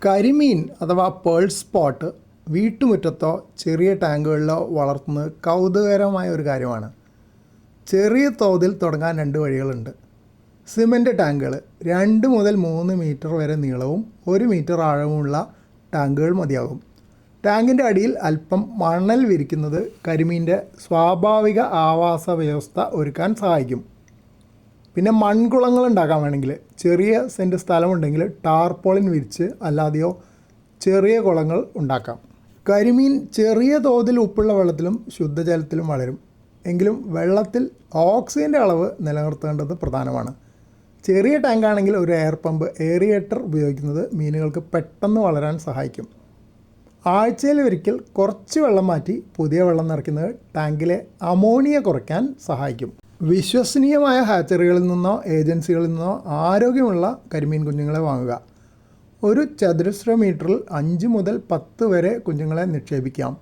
കരിമീൻ അഥവാ pearl spot വീട്ടുമുറ്റത്തോ ചെറിയ ടാങ്കുകളിലോ വളർത്തുന്നത് കൗതുകകരമായ ഒരു കാര്യമാണ്. ചെറിയ തോതിൽ തുടങ്ങാൻ 2 വഴികളുണ്ട്. സിമൻറ്റ് ടാങ്കുകൾ 2 മുതൽ 3 മീറ്റർ വരെ നീളവും 1 മീറ്റർ ആഴവുമുള്ള ടാങ്കുകൾ മതിയാകും. ടാങ്കിൻ്റെ അടിയിൽ അല്പം മണൽ വിരിക്കുന്നത് കരിമീൻ്റെ സ്വാഭാവിക ആവാസ വ്യവസ്ഥ ഒരുക്കാൻ സഹായിക്കും. പിന്നെ മൺകുളങ്ങൾ ഉണ്ടാക്കാൻ വേണമെങ്കിൽ ചെറിയ സെൻറ്റ് സ്ഥലമുണ്ടെങ്കിൽ ടാർപോളിൻ വിരിച്ച് അല്ലാതെയോ ചെറിയ കുളങ്ങൾ ഉണ്ടാക്കാം. കരിമീൻ ചെറിയ തോതിൽ ഉപ്പുള്ള വെള്ളത്തിലും ശുദ്ധജലത്തിലും വളരും. എങ്കിലും വെള്ളത്തിൽ ഓക്സിജൻ്റെ അളവ് നിലനിർത്തേണ്ടത് പ്രധാനമാണ്. ചെറിയ ടാങ്കാണെങ്കിൽ ഒരു എയർ പമ്പ് ഏറിയേറ്റർ ഉപയോഗിക്കുന്നത് മീനുകൾക്ക് പെട്ടെന്ന് വളരാൻ സഹായിക്കും. ആഴ്ചയിൽ ഒരിക്കൽ കുറച്ച് വെള്ളം മാറ്റി പുതിയ വെള്ളം നിറയ്ക്കുന്നത് ടാങ്കിലെ അമോണിയ കുറയ്ക്കാൻ സഹായിക്കും. വിശ്വസനീയമായ ഹാച്ചറികളിൽ നിന്നോ ഏജൻസികളിൽ നിന്നോ ആരോഗ്യമുള്ള കരിമീൻ കുഞ്ഞുങ്ങളെ വാങ്ങുക. ഒരു ചതുരശ്ര മീറ്ററിൽ 5 മുതൽ 10 വരെ കുഞ്ഞുങ്ങളെ നിക്ഷേപിക്കാം.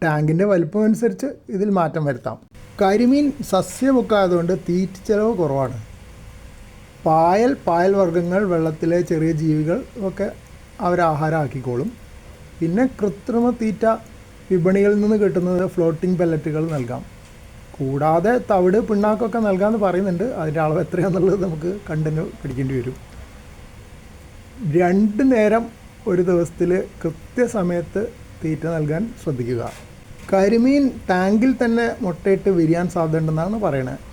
ടാങ്കിൻ്റെ വലുപ്പമനുസരിച്ച് ഇതിൽ മാറ്റം വരുത്താം. കരിമീൻ സസ്യഭുക്കായതുകൊണ്ട് തീറ്റ ചെലവ് കുറവാണ്. പായൽ വർഗ്ഗങ്ങൾ, വെള്ളത്തിലെ ചെറിയ ജീവികൾ ഒക്കെ അവരാഹാരമാക്കിക്കോളും. പിന്നെ കൃത്രിമ തീറ്റ വിപണികളിൽ നിന്ന് കിട്ടുന്നത് ഫ്ലോട്ടിംഗ് പെല്ലറ്റുകൾ നൽകാം. കൂടാതെ തവിട്, പിണ്ണാക്കൊക്കെ നൽകാമെന്ന് പറയുന്നുണ്ട്. അതിൻ്റെ അളവ് എത്രയാണെന്നുള്ളത് നമുക്ക് കണ്ടിന് പിടിക്കേണ്ടി വരും. 2 നേരം ഒരു ദിവസത്തിൽ കൃത്യസമയത്ത് തീറ്റ നൽകാൻ ശ്രദ്ധിക്കുക. കരിമീൻ ടാങ്കിൽ തന്നെ മുട്ടയിട്ട് വിരിയാൻ സാധ്യതയുണ്ടെന്നാണ് പറയണത്.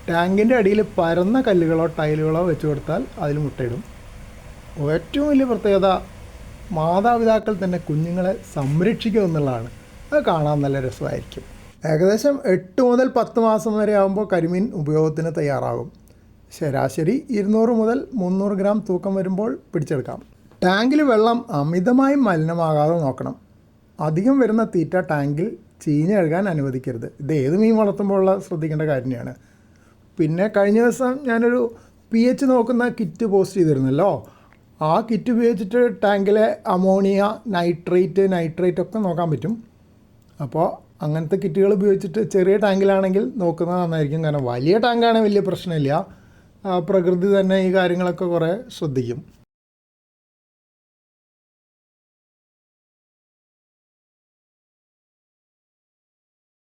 ടാങ്കിൻ്റെ അടിയിൽ പരന്ന കല്ലുകളോ ടൈലുകളോ വെച്ച് കൊടുത്താൽ അതിൽ മുട്ടയിടും. ഏറ്റവും വലിയ പ്രത്യേകത മാതാപിതാക്കൾ തന്നെ കുഞ്ഞുങ്ങളെ സംരക്ഷിക്കുക എന്നുള്ളതാണ്. അത് കാണാൻ നല്ല രസമായിരിക്കും. ഏകദേശം 8 മുതൽ 10 മാസം വരെ ആകുമ്പോൾ കരിമീൻ ഉപയോഗത്തിന് തയ്യാറാകും. ശരാശരി 200 മുതൽ 300 ഗ്രാം തൂക്കം വരുമ്പോൾ പിടിച്ചെടുക്കാം. ടാങ്കിൽ വെള്ളം അമിതമായി മലിനമാകാതെ നോക്കണം. അധികം വരുന്ന തീറ്റ ടാങ്കിൽ ചീഞ്ഞഴുകാൻ അനുവദിക്കരുത്. ഇത് ഏത് മീൻ വളർത്തുമ്പോഴുള്ള ശ്രദ്ധിക്കേണ്ട കാര്യം തന്നെയാണ്. പിന്നെ കഴിഞ്ഞ ദിവസം ഞാനൊരു pH നോക്കുന്ന കിറ്റ് പോസ്റ്റ് ചെയ്തിരുന്നല്ലോ. ആ കിറ്റ് ഉപയോഗിച്ചിട്ട് ടാങ്കിലെ അമോണിയ, നൈട്രേറ്റ് ഒക്കെ നോക്കാൻ പറ്റും. അപ്പോൾ അങ്ങനത്തെ കിറ്റുകൾ ഉപയോഗിച്ചിട്ട് ചെറിയ ടാങ്കിലാണെങ്കിൽ നോക്കുന്നത് നന്നായിരിക്കും. കാരണം വലിയ ടാങ്കാണെങ്കിൽ വലിയ പ്രശ്നമില്ല. പ്രകൃതി തന്നെ ഈ കാര്യങ്ങളൊക്കെ കുറേ ശ്രദ്ധിക്കും.